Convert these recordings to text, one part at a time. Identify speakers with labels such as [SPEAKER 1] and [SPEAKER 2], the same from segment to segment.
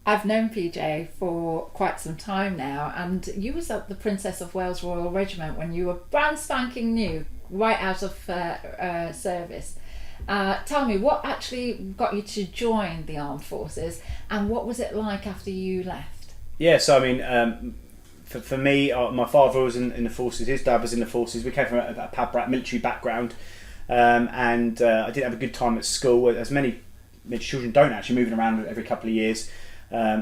[SPEAKER 1] I've known PJ for quite some time now, and you was at the Princess of Wales Royal Regiment when you were brand spanking new, right out of service. Tell me, what actually got you to join the armed forces, and what was it like after you left?
[SPEAKER 2] Yeah, so I mean, for me, my father was in the forces, his dad was in the forces. We came from a pad military background, and I didn't have a good time at school, as many children don't, actually, moving around every couple of years.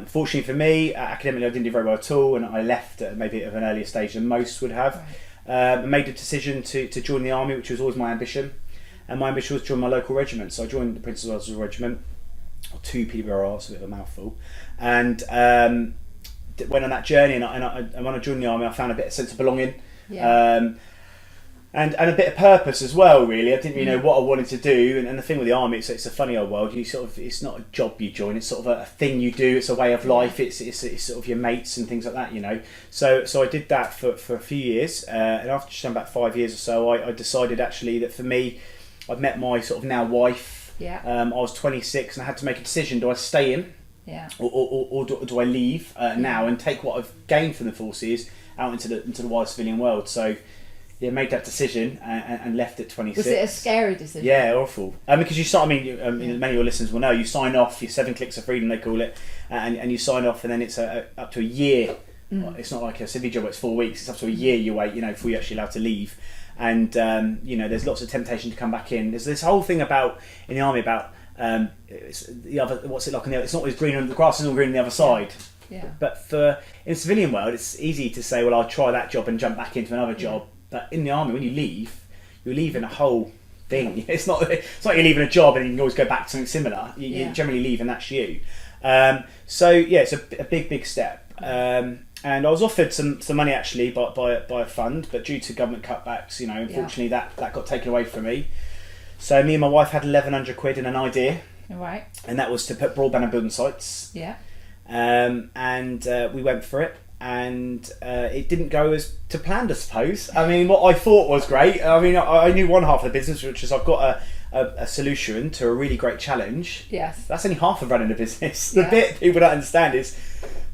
[SPEAKER 2] Fortunately for me, academically I didn't do very well at all, and I left at maybe at an earlier stage than most would have. Right. I made a decision to join the army, which was always my ambition, and my ambition was to join my local regiment. So I joined the Princess of Wales Regiment, or 2 PWR, it's a bit of a mouthful, and went on that journey. And when I joined the army, I found a bit of sense of belonging. Yeah. And a bit of purpose as well, really. I didn't really know what I wanted to do, and the thing with the army, it's a funny old world. It's not a job you join; it's sort of a thing you do. It's a way of life. It's sort of your mates and things like that, you know. So I did that for a few years, and after just about 5 years or so, I decided actually that for me, I'd met my sort of now wife. Yeah. I was 26, and I had to make a decision: do I stay in? Yeah. Or do I leave now and take what I've gained from the forces out into the wider civilian world? So. Yeah, made that decision and left at 26.
[SPEAKER 1] Was it a scary decision?
[SPEAKER 2] Yeah, awful. Because you start. Many of your listeners will know. You sign off. Your 7 clicks of freedom, they call it, and you sign off, and then it's up to a year. It's not like a civvy job where it's 4 weeks. It's up to a year you wait, before you're actually allowed to leave. And there's lots of temptation to come back in. There's this whole thing about in the army about it's the other. What's it like on the other? It's not always green on the grass. Isn't all green on the other side. Yeah. But in the civilian world, it's easy to say, well, I'll try that job and jump back into another job. But in the army, when you leave, you're leaving a whole thing. It's not you're leaving a job and you can always go back to something similar. You generally leave and that's you. So it's a big step. And I was offered some money actually by a fund, but due to government cutbacks, unfortunately that got taken away from me. So me and my wife had 1,100 quid and an idea. Right. And that was to put broadband on building sites. Yeah. And we went for it. And it didn't go as to planned, I suppose. I mean, what I thought was great. I mean, I knew one half of the business, which is I've got a solution to a really great challenge. Yes. That's only half of running a business. The bit people don't understand is,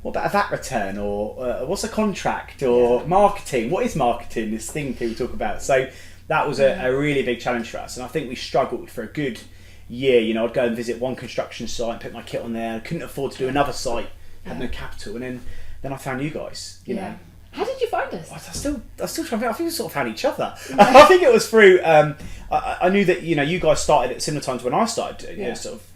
[SPEAKER 2] what about a VAT return? Or what's a contract? Or marketing? What is marketing? This thing people talk about. So that was a really big challenge for us. And I think we struggled for a good year. I'd go and visit one construction site and put my kit on there. I couldn't afford to do another site. Had no capital. And then I found you guys, you know.
[SPEAKER 1] How did you find us?
[SPEAKER 2] I still trying to think. I think we sort of found each other. I think it was through. I knew that you guys started at similar times when I started. Sort of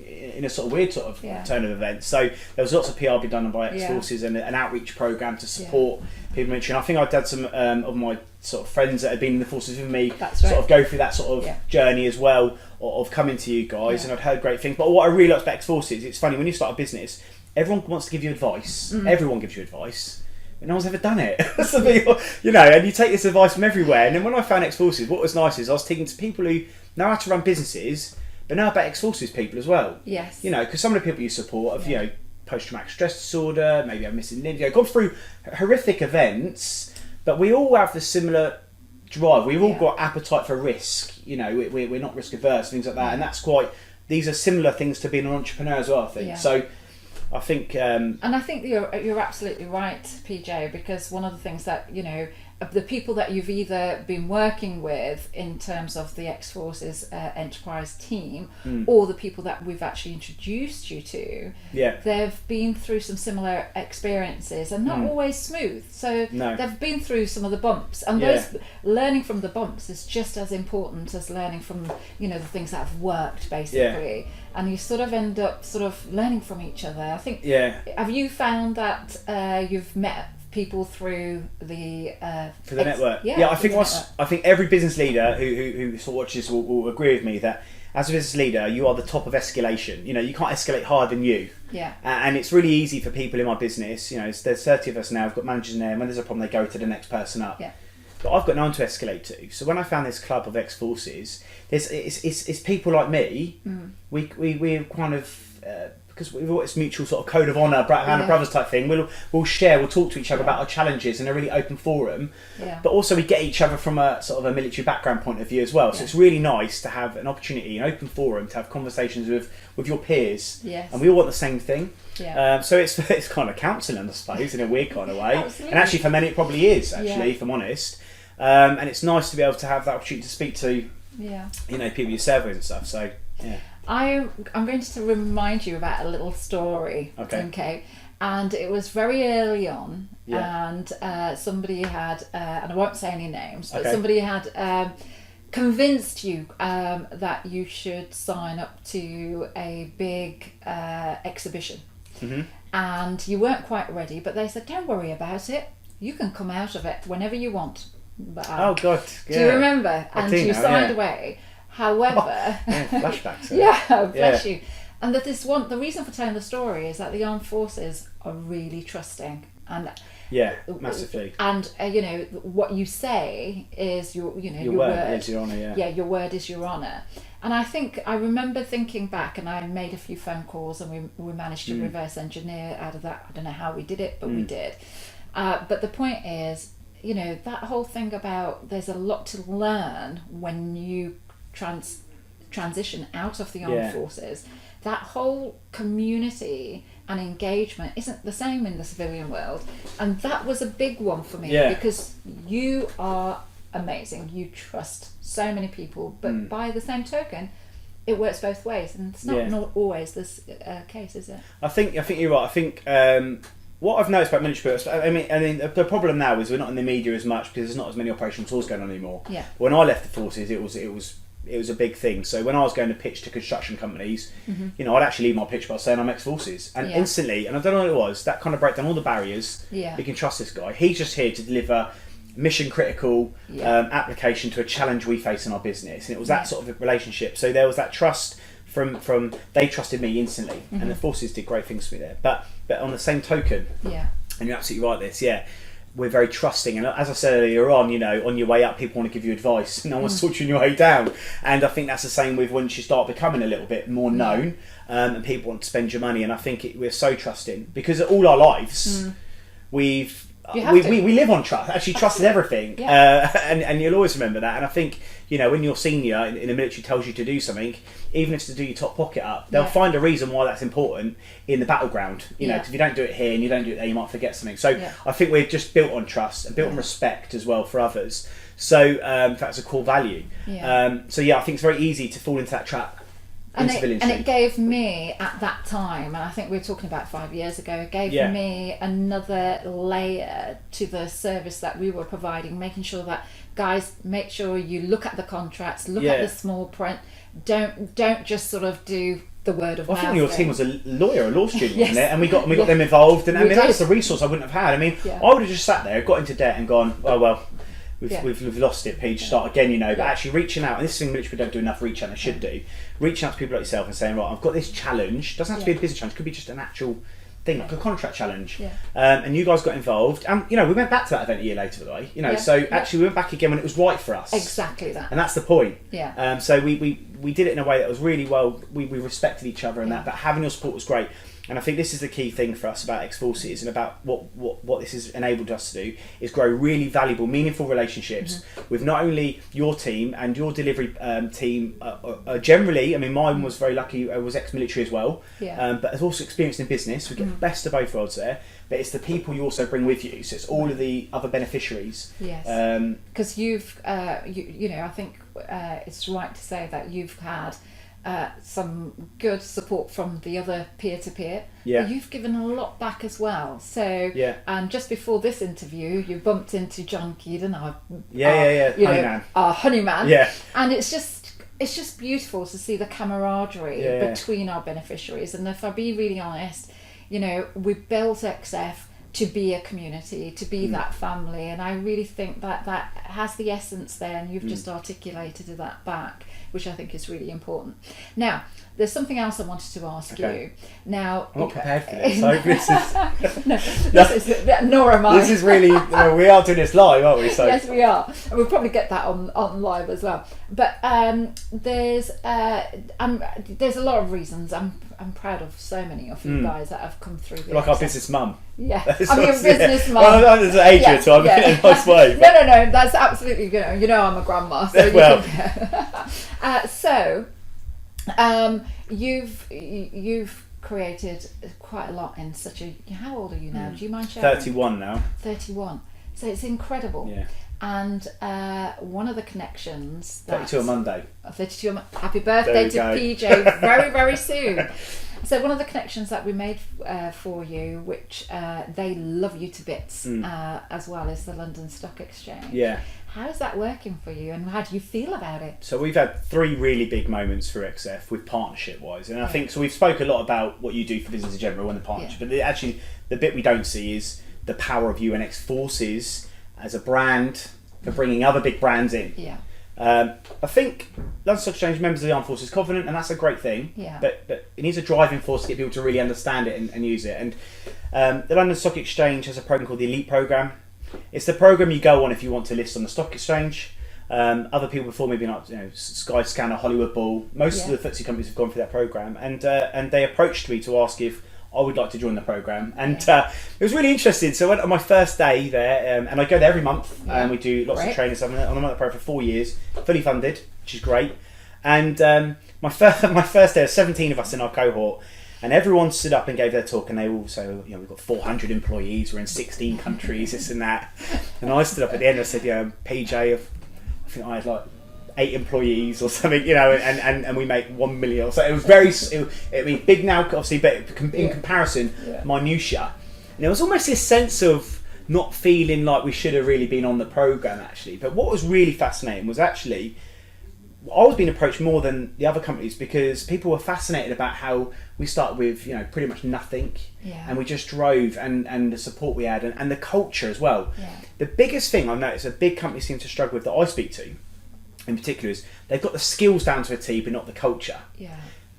[SPEAKER 2] in a sort of weird sort of turn of events. So there was lots of PR being done by ex-forces and an outreach program to support people military. And I think I'd had some of my sort of friends that had been in the forces with me sort of go through that sort of journey as well of coming to you guys, and I'd heard great things. But what I really liked about ex-forces, it's funny when you start a business. Everyone wants to give you advice. Everyone gives you advice, but no one's ever done it. And you take this advice from everywhere. And then when I found ex-forces, what was nice is I was speaking to people who know how to run businesses, but know about ex-forces people as well. Yes. Because some of the people you support have, post-traumatic stress disorder, maybe have missing limbs, gone through horrific events, but we all have the similar drive. We've all got appetite for risk. We're not risk averse, things like that, and that's these are similar things to being an entrepreneur as well, I think. So. I think, and
[SPEAKER 1] I think you're absolutely right, PJ, because one of the things that the people that you've either been working with in terms of the ex-forces enterprise team, or the people that we've actually introduced you to, they've been through some similar experiences and not always smooth. So they've been through some of the bumps, and those learning from the bumps is just as important as learning from the things that have worked, basically. Yeah. And you sort of end up sort of learning from each other. I think. Yeah. Have you found that you've met people through the
[SPEAKER 2] network? Yeah. I think every business leader who sort of watches will agree with me that as a business leader, you are the top of escalation. You can't escalate higher than you. Yeah. And it's really easy for people in my business. There's 30 of us now. I've got managers in there, and when there's a problem, they go to the next person up. Yeah. But I've got no one to escalate to. So when I found this club of ex-forces, it's people like me. We kind of because we've got this mutual sort of code of honour, band of brothers type thing. We'll share, we'll talk to each other about our challenges in a really open forum. Yeah. But also we get each other from a sort of a military background point of view as well. So it's really nice to have an opportunity, an open forum, to have conversations with your peers. Yes. And we all want the same thing.
[SPEAKER 1] Yeah.
[SPEAKER 2] So it's kind of counselling, I suppose, in a weird kind of way.
[SPEAKER 1] Absolutely.
[SPEAKER 2] And actually, for many, it probably is. Actually, if I'm honest. And it's nice to be able to have that opportunity to speak to, people yourself and stuff. So yeah.
[SPEAKER 1] I'm going to remind you about a little story. Okay. And it was very early on, and somebody had, and I won't say any names, but somebody had convinced you that you should sign up to a big exhibition. Mm-hmm. And you weren't quite ready, but they said, don't worry about it. You can come out of it whenever you want. But,
[SPEAKER 2] oh, God. Yeah.
[SPEAKER 1] Do you remember? And you signed away. However...
[SPEAKER 2] flashbacks.
[SPEAKER 1] Bless you. And that the reason for telling the story is that the armed forces are really trusting, and
[SPEAKER 2] massively.
[SPEAKER 1] And what you say is your
[SPEAKER 2] word is your honour.
[SPEAKER 1] Yeah, your word is your honour. And I remember thinking back, and I made a few phone calls, and we managed to reverse engineer out of that. I don't know how we did it, but we did. But the point is, that whole thing about there's a lot to learn when you transition out of the armed forces. That whole community and engagement isn't the same in the civilian world, and that was a big one for me because you are amazing. You trust so many people, but by the same token, it works both ways, and it's not always this case, is it? I think
[SPEAKER 2] you're right. I think what I've noticed about military, I mean, the problem now is we're not in the media as much because there's not as many operational tours going on anymore.
[SPEAKER 1] Yeah.
[SPEAKER 2] When I left the forces, it was a big thing. So when I was going to pitch to construction companies, I'd actually leave my pitch by saying I'm ex-forces. And instantly, and I don't know what it was, that kind of broke down all the barriers.
[SPEAKER 1] Yeah.
[SPEAKER 2] You can trust this guy. He's just here to deliver mission critical application to a challenge we face in our business. And it was that sort of relationship. So there was that trust from they trusted me instantly. And the forces did great things for me there. But on the same token, and you're absolutely right, we're very trusting, and as I said earlier on, on your way up, people want to give you advice. No one's taught you on your way down, and I think that's the same with once you start becoming a little bit more known, and people want to spend your money. And I think we're so trusting because all our lives, we live on trust. Actually, trust is everything, and you'll always remember that. And I think when your senior in the military tells you to do something, even if it's to do your top pocket up, they'll find a reason why that's important in the battleground. Because if you don't do it here and you don't do it there, you might forget something. So I think we're just built on trust and built on respect as well for others. So that's a core value. I think it's very easy to fall into that trap.
[SPEAKER 1] And it gave me at that time, and I think we were talking about 5 years ago, it gave me another layer to the service that we were providing, making sure that guys, make sure you look at the contracts, look at the small print, don't just sort of do the word of mouth. I think your
[SPEAKER 2] team was a law student, wasn't it? And we got them involved, and that was a resource I wouldn't have had. I mean, I would have just sat there, got into debt, and gone, oh well. We've lost it, Pete, start again, But actually reaching out, and this is something which we don't do enough reach out, and they should do, reaching out to people like yourself and saying, right, I've got this challenge, doesn't have to be a business challenge, it could be just an actual thing, like a contract challenge. And you guys got involved, and we went back to that event a year later, by the way, so actually we went back again when it was right for us.
[SPEAKER 1] Exactly that.
[SPEAKER 2] And that's the point. So we did it in a way that was really well, we respected each other and that, but having your support was great. And I think this is the key thing for us about ex-forces and about what this has enabled us to do is grow really valuable, meaningful relationships with not only your team and your delivery team. Generally, I mean, mine was very lucky. I was ex-military as well, but has also experienced in business. We get the best of both worlds there. But it's the people you also bring with you. So it's all of the other beneficiaries.
[SPEAKER 1] Yes. Because you've, I think it's right to say that you've had. Some good support from the other peer-to-peer. But you've given a lot back as well. So, and just before this interview, you bumped into John Keedon, our honeyman. And it's just beautiful to see the camaraderie between our beneficiaries. And if I be really honest, we built XF to be a community, to be that family, and I really think that has the essence there, and you've just articulated that back, which I think is really important. Now, there's something else I wanted to ask you. Now,
[SPEAKER 2] I'm not prepared for this. So
[SPEAKER 1] nor am I.
[SPEAKER 2] This is really, we are doing this live, aren't we? So.
[SPEAKER 1] Yes, we are. And we'll probably get that on live as well. But there's a lot of reasons. I'm proud of so many of you guys that have come through.
[SPEAKER 2] Like our business mum.
[SPEAKER 1] Yeah, I'm your business mum.
[SPEAKER 2] Well, there's an age here, so I'm in a nice way.
[SPEAKER 1] But... No, that's absolutely, I'm a grandma, so you've you've created quite a lot in such a... How old are you now? Do you mind sharing?
[SPEAKER 2] 31 now.
[SPEAKER 1] 31. So it's incredible.
[SPEAKER 2] Yeah.
[SPEAKER 1] And one of the connections...
[SPEAKER 2] 32 on Monday.
[SPEAKER 1] 32 happy birthday to PJ very, very soon. So one of the connections that we made for you, which they love you to bits, as well as the London Stock Exchange.
[SPEAKER 2] Yeah.
[SPEAKER 1] How is that working for you, and how do you feel about it?
[SPEAKER 2] So we've had 3 really big moments for XF with partnership-wise, and I think so. We've spoke a lot about what you do for business in general and the partnership, but actually the bit we don't see is the power of UNX Forces as a brand for bringing other big brands in.
[SPEAKER 1] Yeah.
[SPEAKER 2] I think London Stock Exchange members of the Armed Forces Covenant, and that's a great thing.
[SPEAKER 1] Yeah.
[SPEAKER 2] But it needs a driving force to get people to really understand it and use it. And the London Stock Exchange has a program called the Elite Program. It's the program you go on if you want to list on the stock exchange. Other people before me, like Skyscanner, Hollywood Bull, most of the FTSE companies have gone through that program, and they approached me to ask if I would like to join the program, and it was really interesting. So I went on my first day there, and I go there every month, and we do lots of training stuff. And I'm on the program for 4 years, fully funded, which is great. And my first day, 17 of us in our cohort. And everyone stood up and gave their talk, and they all say, we've got 400 employees, we're in 16 countries, this and that. And I stood up at the end and said, PJ, I think I had like 8 employees or something, and we make 1 million. So it was big now, obviously, but in comparison, minutiae. And there was almost this sense of not feeling like we should have really been on the programme, actually. But what was really fascinating was actually, I was being approached more than the other companies because people were fascinated about how we started with pretty much nothing, and we just drove, and the support we had, and the culture as well. The biggest thing I've noticed a big company seems to struggle with that I speak to in particular is they've got the skills down to a T but not the culture.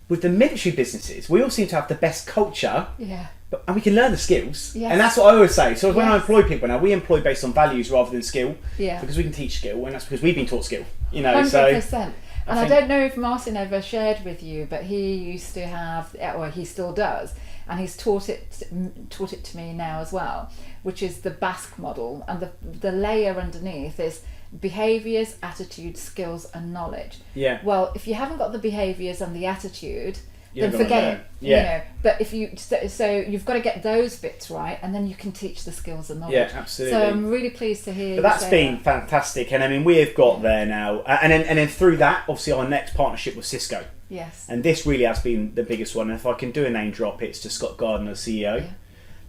[SPEAKER 2] With the military businesses, we all seem to have the best culture, and we can learn the skills, and that's what I always say. So when I employ people now, we employ based on values rather than skill, because we can teach skill, and that's because we've been taught skill.
[SPEAKER 1] 100%. And I don't know if Martin ever shared with you, but he used to have, or he still does, and he's taught it to me now as well, which is the Basque model, and the layer underneath is behaviours, attitude, skills, and knowledge. Well, if you haven't got the behaviours and the attitude, then forget it. But if you so you've got to get those bits right, and then you can teach the skills and knowledge.
[SPEAKER 2] Absolutely.
[SPEAKER 1] So I'm really pleased to hear.
[SPEAKER 2] But that's been fantastic, and I mean we have got there now, and then through that, obviously our next partnership with Cisco. And this really has been the biggest one. And if I can do a name drop, it's to Scott Gardner, CEO,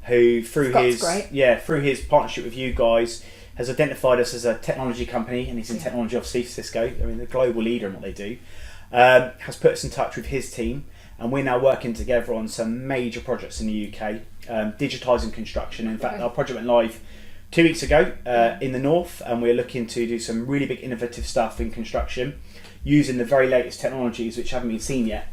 [SPEAKER 2] who through his partnership with you guys has identified us as a technology company, and he's in technology, obviously, Cisco. I mean, the global leader in what they do, has put us in touch with his team. And we're now working together on some major projects in the UK, digitising construction. In fact, our project went live 2 weeks ago in the north, and we're looking to do some really big innovative stuff in construction using the very latest technologies which haven't been seen yet.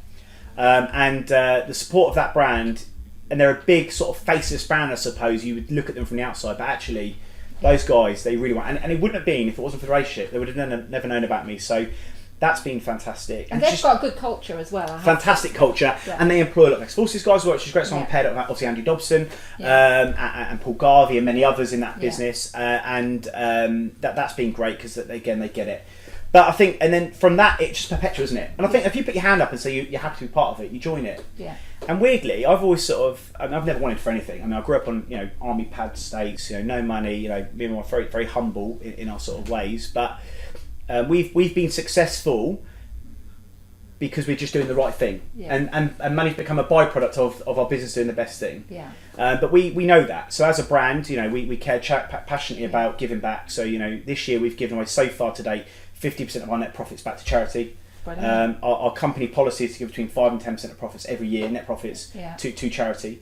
[SPEAKER 2] And the support of that brand, and they're a big sort of faceless brand, I suppose. You would look at them from the outside, but actually those guys, they really want, and it wouldn't have been if it wasn't for the relationship. They would have never known about me. So that's been fantastic.
[SPEAKER 1] And they've got a good culture as well.
[SPEAKER 2] Fantastic culture. And they employ a lot of ex-forces guys, which is great. So I'm paired up with obviously Andy Dobson, and Paul Garvey, and many others in that business. And that's been great because, again, they get it. But I think, and then from that, it's just perpetual, isn't it? And I think if you put your hand up and say you're happy to be part of it, you join it. And weirdly, I've always I've never wanted for anything. I mean, I grew up on army pad states, no money, me and my very, very humble in our sort of ways. But we've been successful because we're just doing the right thing, and money's become a byproduct of our business doing the best thing. But we know that. So as a brand, we care passionately about giving back. So this year we've given away so far to date 50% of our net profits back to charity. Our company policy is to give between 5 and 10% of profits every year, net profits, to charity.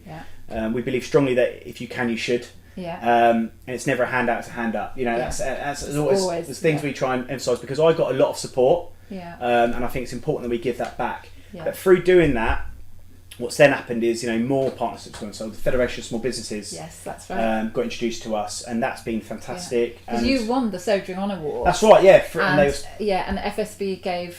[SPEAKER 2] We believe strongly that if you can, you should. And it's never a handout, it's a hand up. That's always the things we try and emphasise, because I got a lot of support, and I think it's important that we give that back. But through doing that, what's then happened is more partnerships going. So the Federation of Small Businesses,
[SPEAKER 1] that's right,
[SPEAKER 2] got introduced to us, and that's been fantastic.
[SPEAKER 1] Because you won the Soldier Award.
[SPEAKER 2] That's right,
[SPEAKER 1] and FSB gave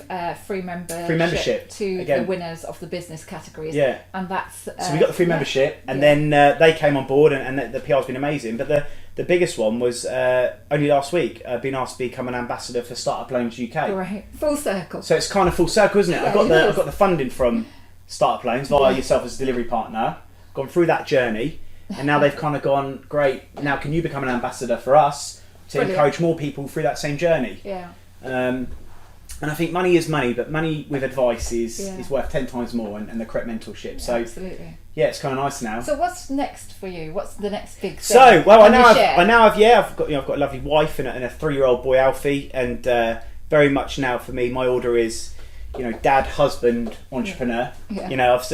[SPEAKER 1] free membership to the winners of the business categories. And that's
[SPEAKER 2] so we got the free membership, and then they came on board, and the PR's been amazing. But the biggest one was only last week, being asked to become an ambassador for Startup Loans UK.
[SPEAKER 1] Right, full circle.
[SPEAKER 2] So it's kind of full circle, isn't it? I got the funding from starter planes via yourself as a delivery partner, gone through that journey, and now they've kind of gone, great, now can you become an ambassador for us to encourage more people through that same journey?
[SPEAKER 1] Yeah.
[SPEAKER 2] And I think money is money, but money with advice is worth 10 times more, and the correct mentorship. So
[SPEAKER 1] absolutely.
[SPEAKER 2] Yeah, it's kind of nice now.
[SPEAKER 1] So what's next for you? What's the next big thing?
[SPEAKER 2] So, well, I've got a lovely wife and a 3-year-old boy, Alfie, and very much now for me, my order is, dad, husband, entrepreneur. Yeah. I've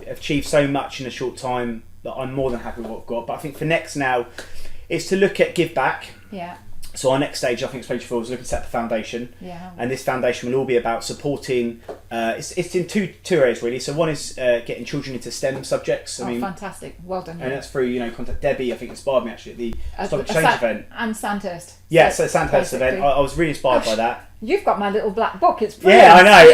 [SPEAKER 2] achieved so much in a short time that I'm more than happy with what I've got. But I think for next now, is to look at give back.
[SPEAKER 1] Yeah.
[SPEAKER 2] So our next stage, I think, Soldier PJ Farr is looking to set the foundation, and this foundation will all be about supporting. It's in two areas really. So one is getting children into STEM subjects. I mean,
[SPEAKER 1] fantastic, well done.
[SPEAKER 2] And that's through contact Debbie. I think inspired me actually at the Stock Exchange event
[SPEAKER 1] and Sandhurst.
[SPEAKER 2] Yeah, so Sandhurst event. I was really inspired by that.
[SPEAKER 1] You've got my little black book. It's brilliant.
[SPEAKER 2] Yeah, I know.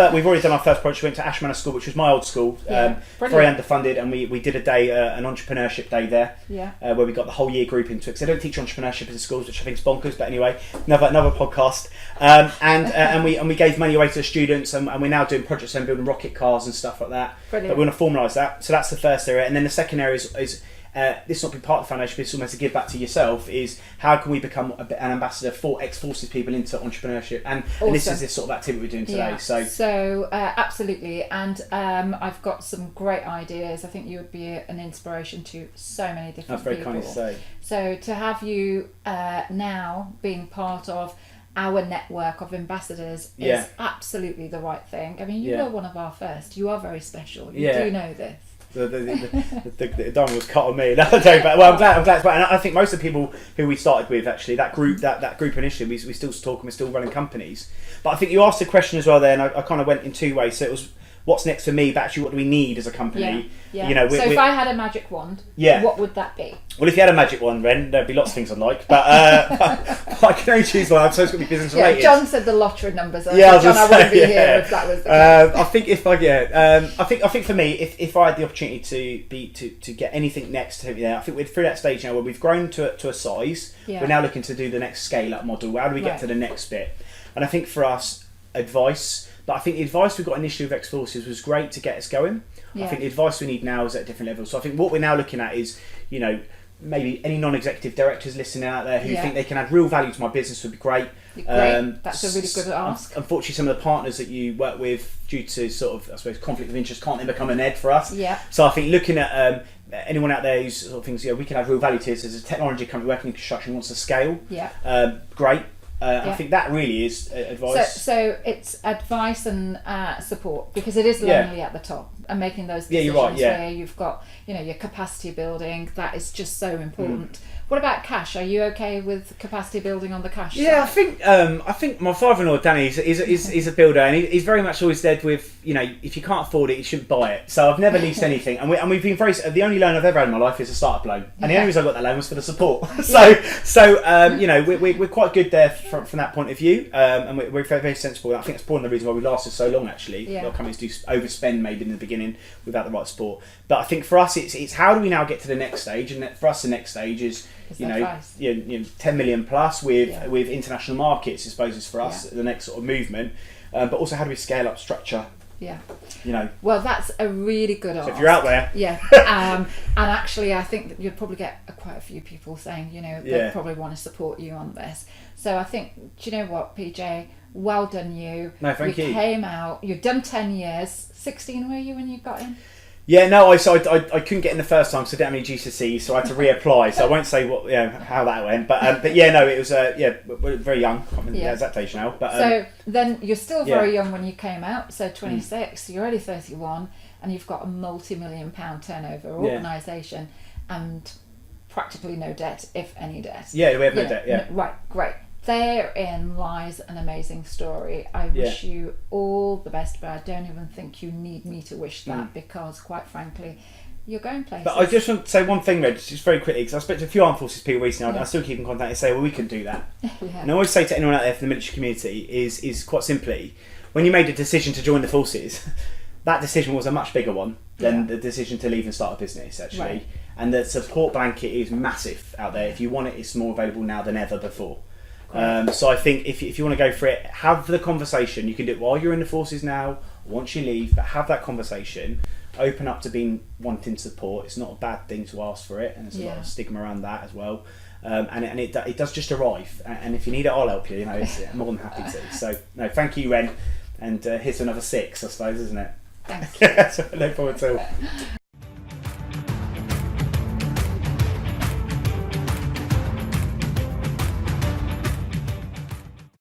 [SPEAKER 2] And we've already done our first project. We went to Ashmanor School, which was my old school, very underfunded, and we did a day, an entrepreneurship day there, where we got the whole year group into it. Because they don't teach entrepreneurship in schools, which I think is bonkers. But anyway, another podcast. And we gave money away to the students, and we're now doing projects and building rocket cars and stuff like that.
[SPEAKER 1] Brilliant.
[SPEAKER 2] But we want to formalise that. So that's the first area, and then the second area is this not be part of the foundation, but it's almost a give back to yourself, is how can we become an ambassador for ex-forces people into entrepreneurship, and this is this sort of activity we're doing today.
[SPEAKER 1] So absolutely, and I've got some great ideas. I think you would be an inspiration to so many different people. That's very kind to say. So to have you now being part of our network of ambassadors is absolutely the right thing. I mean, you were one of our first. You are very special. You do know this.
[SPEAKER 2] The diamond was cut on me. No, well, I'm glad it's back. And I think most of the people who we started with, actually, that group initially, we still talk and we're still running companies. But I think you asked a question as well there, and I kind of went in two ways. So it was, what's next for me, but actually what do we need as a company?
[SPEAKER 1] Yeah. So if I had a magic wand, what would that be?
[SPEAKER 2] Well, if you had a magic wand, Ren, there'd be lots of things I'd like, but I can only choose one, so it's going to be business related.
[SPEAKER 1] John said the lottery numbers. I wouldn't be here if that was the case.
[SPEAKER 2] I think for me, if I had the opportunity to get anything next, I think we're through that stage now where we've grown to a size. We're now looking to do the next scale up model. How do we get to the next bit? And I think for us, advice. But I think the advice we got initially with Ex-Forces was great to get us going. I think the advice we need now is at a different level. So I think what we're now looking at is, maybe any non-executive directors listening out there who think they can add real value to my business would be great.
[SPEAKER 1] That's a really good ask.
[SPEAKER 2] Unfortunately, some of the partners that you work with, due to sort of, I suppose, conflict of interest, can't then become an ed for us. So I think looking at anyone out there who's sort of thinks, we can add real value to this as a technology company working in construction wants to scale. Great. I think that really is advice. So
[SPEAKER 1] it's advice and support, because it is lonely at the top, and making those decisions where you've got your capacity building, that is just so important. What about cash? Are you okay with capacity building on the cash side?
[SPEAKER 2] I think my father-in-law Danny is a builder, and he's very much always led with if you can't afford it, you shouldn't buy it. So I've never leased anything, and we've been the only loan I've ever had in my life is a startup loan, and the only reason I got that loan was for the support. We're quite good there from that point of view, and we're very, very sensible. I think that's probably the reason why we lasted so long. Actually, a lot of companies do overspend maybe in the beginning without the right support. But I think for us, it's how do we now get to the next stage, and for us the next stage is 10 million plus with international markets, I suppose, is for us the next sort of movement. But also, how do we scale up structure?
[SPEAKER 1] Well, that's a really good ask.
[SPEAKER 2] So if you're out there,
[SPEAKER 1] and actually, I think that you'd probably get quite a few people saying, they probably want to support you on this. So I think, do you know what, PJ? Well done, you.
[SPEAKER 2] No, thank you.
[SPEAKER 1] You came out. You've done 10 years. 16 were you when you got in?
[SPEAKER 2] Yeah, no, I couldn't get in the first time, so I didn't have any GCSEs, so I had to reapply. So I won't say how that went, but it was we're very young. I can't remember the exact age now. But
[SPEAKER 1] so then you're still very young when you came out. So 26, you're already 31, and you've got a multi-million-pound turnover organisation, and practically no debt, if any debt.
[SPEAKER 2] Yeah, we have no debt. Yeah,
[SPEAKER 1] right, great. Therein lies an amazing story. I wish you all the best, but I don't even think you need me to wish that, because quite frankly, you're going places. But
[SPEAKER 2] I just want to say one thing, Reg, just very quickly, because I spoke to a few armed forces people recently, I still keep in contact and say, well, we can do that. And I always say to anyone out there from the military community is quite simply, when you made a decision to join the forces, that decision was a much bigger one than the decision to leave and start a business, actually.
[SPEAKER 1] Right.
[SPEAKER 2] And the support blanket is massive out there. If you want it, it's more available now than ever before. So I think if you want to go for it, have the conversation. You can do it while you're in the forces now, once you leave, but have that conversation. Open up to wanting support. It's not a bad thing to ask for it, and there's a lot of stigma around that as well. And it does just arrive. And if you need it, I'll help you. I'm more than happy to. So no, thank you, Ren. And here's another 6, I suppose, isn't it?
[SPEAKER 1] Thank you.
[SPEAKER 2] No problem at all.